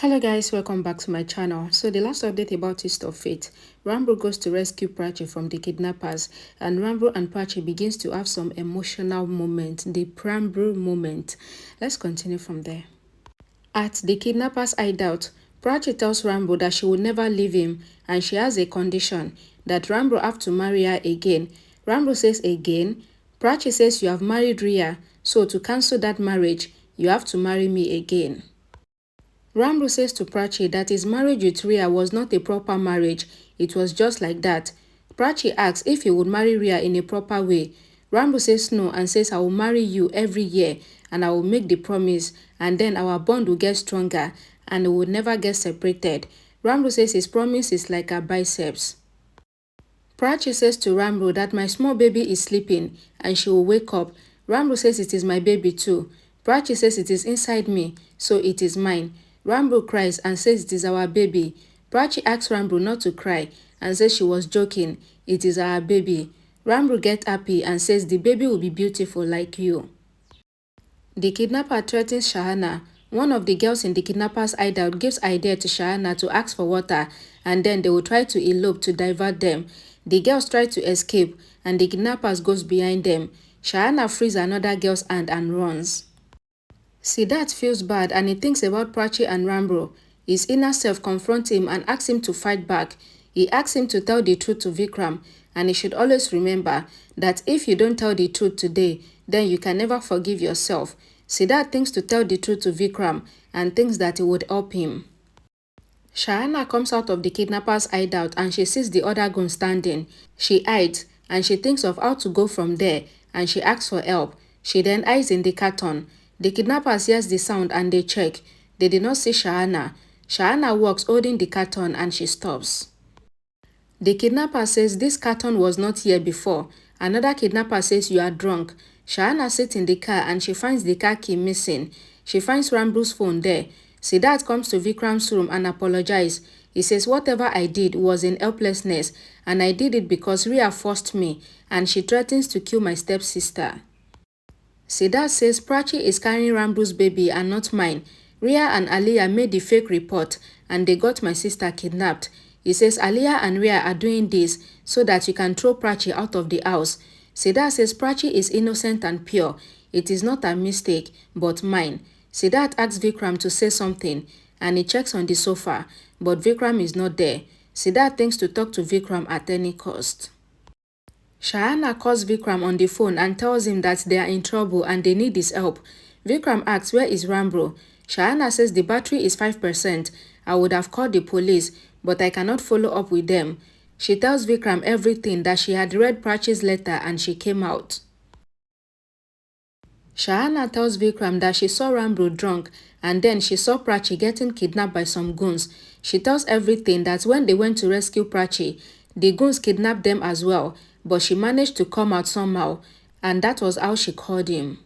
Hello guys, welcome back to my channel. So the last update about Twist of Fate, Ranbir goes to rescue Prachi from the kidnappers, and Ranbir and Prachi begins to have some emotional moment, the Ranbir moment. Let's continue from there. At the kidnappers' hideout, Prachi tells Ranbir that she will never leave him and she has a condition, that Ranbir have to marry her again. Ranbir says again. Prachi says you have married Rhea, so to cancel that marriage, you have to marry me again. Ranbir says to Prachi that his marriage with Rhea was not a proper marriage, it was just like that. Prachi asks if he would marry Rhea in a proper way. Ranbir says no and says I will marry you every year and I will make the promise and then our bond will get stronger and we will never get separated. Ranbir says his promise is like her biceps. Prachi says to Ranbir that my small baby is sleeping and she will wake up. Ranbir says it is my baby too. Prachi says it is inside me, so it is mine. Ranbir cries and says it is our baby. Prachi asks Ranbir not to cry and says she was joking. It is our baby. Ranbir gets happy and says the baby will be beautiful like you. The kidnapper threatens Shahana. One of the girls in the kidnapper's hideout gives idea to Shahana to ask for water and then they will try to elope to divert them. The girls try to escape and the kidnappers goes behind them. Shahana frees another girl's hand and runs. Siddharth feels bad and he thinks about Prachi and Ranbir. His inner self confronts him and asks him to fight back. He asks him to tell the truth to Vikram and he should always remember that if you don't tell the truth today, then you can never forgive yourself. Siddharth thinks to tell the truth to Vikram and thinks that it would help him. Shahana comes out of the kidnapper's hideout and she sees the other gun standing. She hides and she thinks of how to go from there and she asks for help. She then hides in the carton. The kidnappers hear the sound and they check. They did not see Shahana. Shahana walks holding the carton and she stops. The kidnapper says this carton was not here before. Another kidnapper says you are drunk. Shahana sits in the car and she finds the car key missing. She finds Ranbir's phone there. Siddharth comes to Vikram's room and apologizes. He says whatever I did was in helplessness and I did it because Rhea forced me and she threatens to kill my stepsister. Siddharth says Prachi is carrying Ranbir's baby and not mine. Rhea and Aliyah made the fake report and they got my sister kidnapped. He says Aliyah and Rhea are doing this so that you can throw Prachi out of the house. Siddharth says Prachi is innocent and pure. It is not a mistake, but mine. Siddharth asks Vikram to say something and he checks on the sofa, but Vikram is not there. Siddharth thinks to talk to Vikram at any cost. Shahana calls Vikram on the phone and tells him that they are in trouble and they need his help. Vikram asks where is Ranbir. Shahana says the battery is 5%. I would have called the police, but I cannot follow up with them. She tells Vikram everything, that she had read Prachi's letter and she came out. Shahana tells Vikram that she saw Ranbir drunk and then she saw Prachi getting kidnapped by some goons. She tells everything, that when they went to rescue Prachi, the goons kidnapped them as well, but she managed to come out somehow and that was how she called him.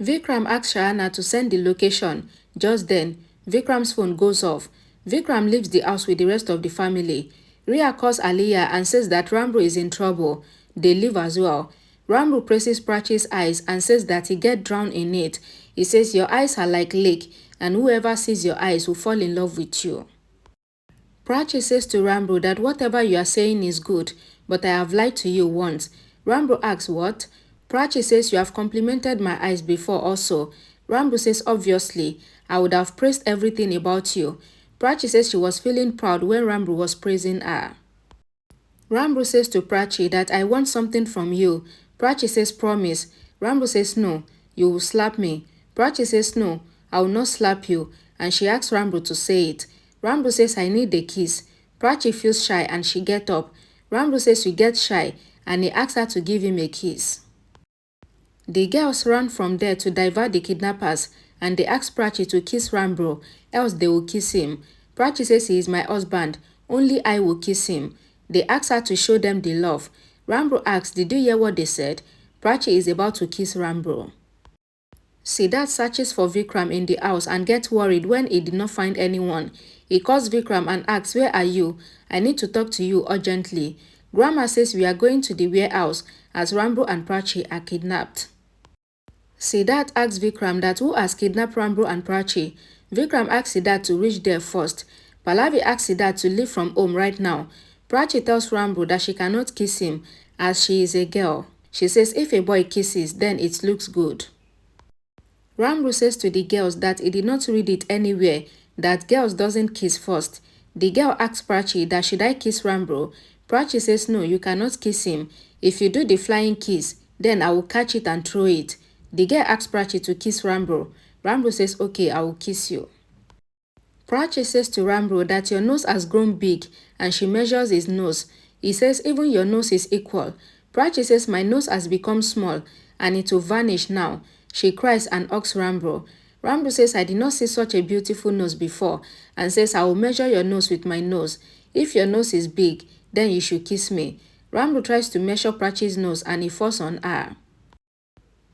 Vikram asks Shahana to send the location. Just then, Vikram's phone goes off. Vikram leaves the house with the rest of the family. Rhea calls Aliyah and says that Ranbir is in trouble. They leave as well. Ranbir praises Prachi's eyes and says that he get drowned in it. He says your eyes are like lake and whoever sees your eyes will fall in love with you. Prachi says to Ranbir that whatever you are saying is good, but I have lied to you once. Ranbir asks what? Prachi says you have complimented my eyes before also. Ranbir says obviously, I would have praised everything about you. Prachi says she was feeling proud when Ranbir was praising her. Ranbir says to Prachi that I want something from you. Prachi says promise. Ranbir says no, you will slap me. Prachi says no, I will not slap you, and she asks Ranbir to say it. Ranbir says I need a kiss. Prachi feels shy and she gets up. Ranbir says you get shy and he asks her to give him a kiss. The girls run from there to divert the kidnappers and they ask Prachi to kiss Ranbir, else they will kiss him. Prachi says he is my husband, only I will kiss him. They ask her to show them the love. Ranbir asks, did you hear what they said? Prachi is about to kiss Ranbir. Siddharth searches for Vikram in the house and gets worried when he did not find anyone. He calls Vikram and asks, where are you? I need to talk to you urgently. Grandma says we are going to the warehouse as Ranbir and Prachi are kidnapped. Siddharth asks Vikram that who has kidnapped Ranbir and Prachi. Vikram asks Siddharth to reach there first. Pallavi asks Siddharth to leave from home right now. Prachi tells Ranbir that she cannot kiss him as she is a girl. She says if a boy kisses, then it looks good. Ranbir says to the girls that he did not read it anywhere, that girls doesn't kiss first. The girl asks Prachi that should I kiss Ranbir? Prachi says no, you cannot kiss him. If you do the flying kiss, then I will catch it and throw it. The girl asks Prachi to kiss Ranbir. Ranbir says okay, I will kiss you. Prachi says to Ranbir that your nose has grown big and she measures his nose. He says even your nose is equal. Prachi says my nose has become small and it will vanish now. She cries and asks Ranbir. Ranbir says I did not see such a beautiful nose before and says I will measure your nose with my nose. If your nose is big, then you should kiss me. Ranbir tries to measure Prachi's nose and he falls on her.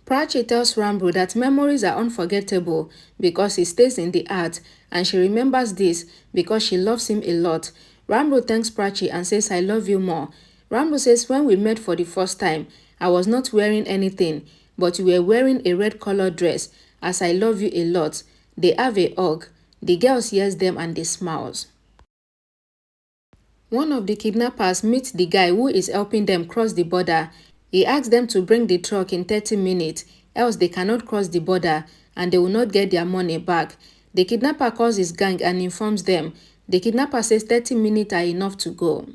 Prachi tells Ranbir that memories are unforgettable because he stays in the heart and she remembers this because she loves him a lot. Ranbir thanks Prachi and says I love you more. Ranbir says when we met for the first time, I was not wearing anything, but you were wearing a red colored dress as I love you a lot. They have a hug. The girls hears them and they smiles. One of the kidnappers meets the guy who is helping them cross the border. He asks them to bring the truck in 30 minutes, else they cannot cross the border and they will not get their money back. The kidnapper calls his gang and informs them. The kidnapper says 30 minutes are enough to go.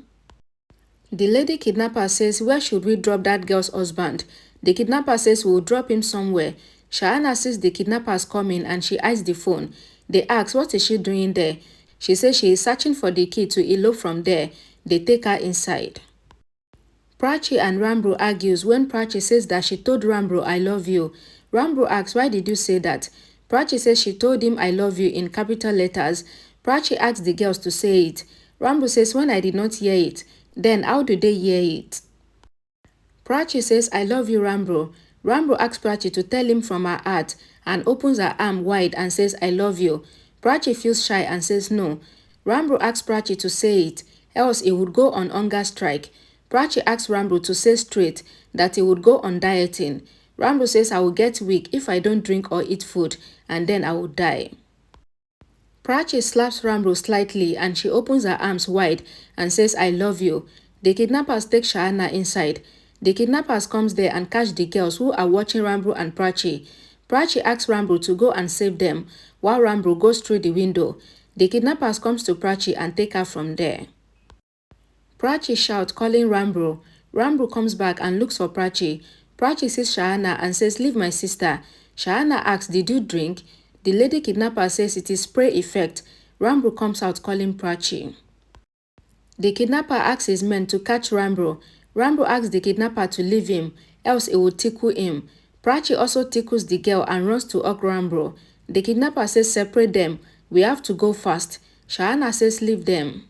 The lady kidnapper says, where should we drop that girl's husband? The kidnapper says we will drop him somewhere. Shahana sees the kidnappers coming and she eyes the phone. They ask what is she doing there? She says she is searching for the key to elope from there. They take her inside. Prachi and Ranbir argues when Prachi says that she told Ranbir I love you. Ranbir asks why did you say that? Prachi says she told him I love you in capital letters. Prachi asks the girls to say it. Ranbir says when I did not hear it, then how do they hear it? Prachi says I love you Ranbir. Ranbir asks Prachi to tell him from her heart and opens her arm wide and says I love you. Prachi feels shy and says no. Ranbir asks Prachi to say it, else he would go on hunger strike. Prachi asks Ranbir to say straight that he would go on dieting. Ranbir says I will get weak if I don't drink or eat food and then I will die. Prachi slaps Ranbir slightly and she opens her arms wide and says I love you. The kidnappers take Shahana inside. The kidnappers comes there and catch the girls who are watching Ranbir and Prachi. Prachi asks Ranbir to go and save them while Ranbir goes through the window. The kidnappers comes to Prachi and take her from there. Prachi shouts calling Ranbir. Ranbir comes back and looks for Prachi. Prachi sees Shahana and says leave my sister. Shahana asks did you drink? The lady kidnapper says it is spray effect. Ranbir comes out calling Prachi. The kidnapper asks his men to catch Ranbir. Ranbir asks the kidnapper to leave him, else it will tickle him. Prachi also tickles the girl and runs to hug Ranbir. The kidnapper says separate them, we have to go fast. Shahana says leave them.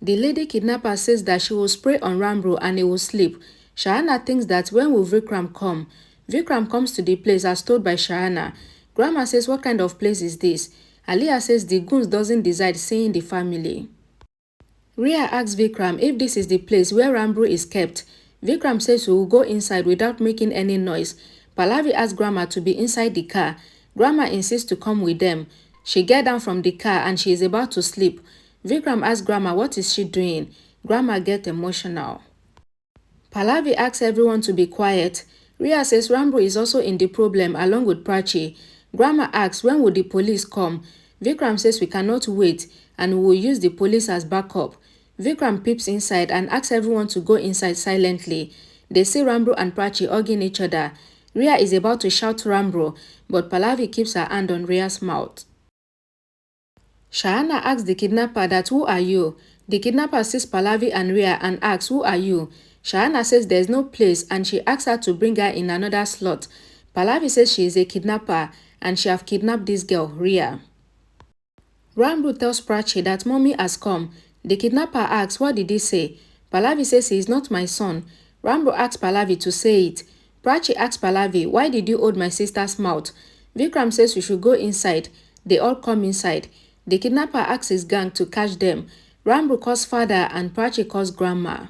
The lady kidnapper says that she will spray on Ranbir and he will sleep. Shahana thinks that when will Vikram come? Vikram comes to the place as told by Shahana. Grandma says what kind of place is this? Aliyah says the goons doesn't decide seeing the family. Rhea asks Vikram if this is the place where Ranbir is kept. Vikram says we will go inside without making any noise. Pallavi asks Grandma to be inside the car. Grandma insists to come with them. She gets down from the car and she is about to sleep. Vikram asks Grandma what is she doing. Grandma gets emotional. Pallavi asks everyone to be quiet. Rhea says Ranbir is also in the problem along with Prachi. Grandma asks when will the police come. Vikram says we cannot wait and we will use the police as backup. Vikram peeps inside and asks everyone to go inside silently. They see Ranbir and Prachi hugging each other. Rhea is about to shout Ranbir, but Pallavi keeps her hand on Rhea's mouth. Shahana asks the kidnapper that who are you? The kidnapper sees Pallavi and Rhea and asks who are you? Shahana says there is no place and she asks her to bring her in another slot. Pallavi says she is a kidnapper and she have kidnapped this girl, Rhea. Ranbir tells Prachi that mommy has come. The kidnapper asks what did he say? Pallavi says he is not my son. Ranbir asks Pallavi to say it. Prachi asks Pallavi why did you hold my sister's mouth? Vikram says we should go inside. They all come inside. The kidnapper asks his gang to catch them. Ranbir calls father and Prachi calls grandma.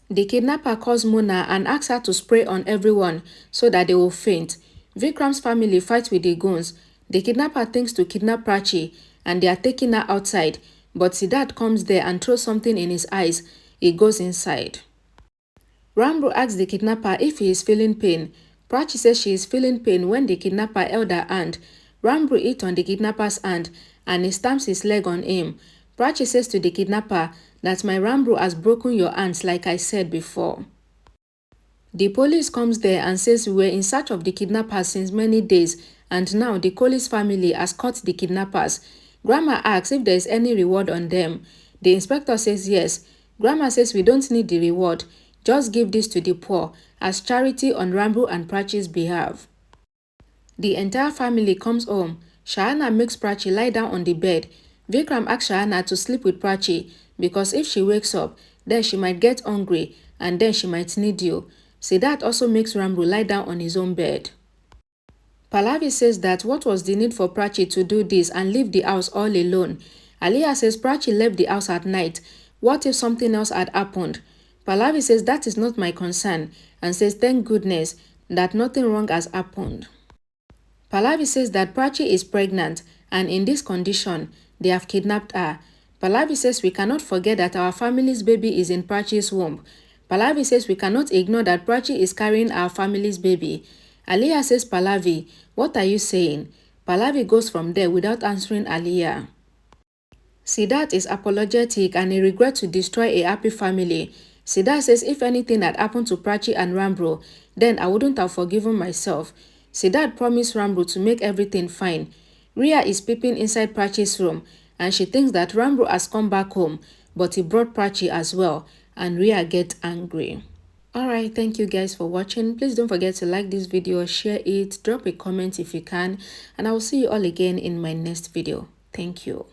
The kidnapper calls Mona and asks her to spray on everyone so that they will faint. Vikram's family fights with the goons. The kidnapper thinks to kidnap Prachi and they are taking her outside, but Siddharth comes there and throws something in his eyes. He goes inside. Ranbir asks the kidnapper if he is feeling pain. Prachi says she is feeling pain when the kidnapper held her hand. Ranbir hit on the kidnapper's hand and he stamps his leg on him. Prachi says to the kidnapper that my Ranbir has broken your hands like I said before. The police comes there and says we were in search of the kidnappers since many days and now the Kholi's family has caught the kidnappers. Grandma asks if there is any reward on them. The inspector says yes. Grandma says we don't need the reward. Just give this to the poor as charity on Ranbir and Prachi's behalf. The entire family comes home. Shahana makes Prachi lie down on the bed. Vikram asks Shahana to sleep with Prachi because if she wakes up, then she might get hungry and then she might need you. Siddharth also makes Ranbir lie down on his own bed. Pallavi says that what was the need for Prachi to do this and leave the house all alone? Aliyah says Prachi left the house at night. What if something else had happened? Pallavi says that is not my concern and says thank goodness that nothing wrong has happened. Pallavi says that Prachi is pregnant and in this condition, they have kidnapped her. Pallavi says we cannot forget that our family's baby is in Prachi's womb. Pallavi says we cannot ignore that Prachi is carrying our family's baby. Aliyah says, Pallavi, what are you saying? Pallavi goes from there without answering Aliyah. Siddharth is apologetic and he regrets to destroy a happy family. Siddharth says if anything had happened to Prachi and Ranbir, then I wouldn't have forgiven myself. Siddharth promised Ranbir to make everything fine. Rhea is peeping inside Prachi's room and she thinks that Ranbir has come back home, but he brought Prachi as well, and Rhea gets angry. Alright, thank you guys for watching. Please don't forget to like this video, share it, drop a comment if you can, and I will see you all again in my next video. Thank you.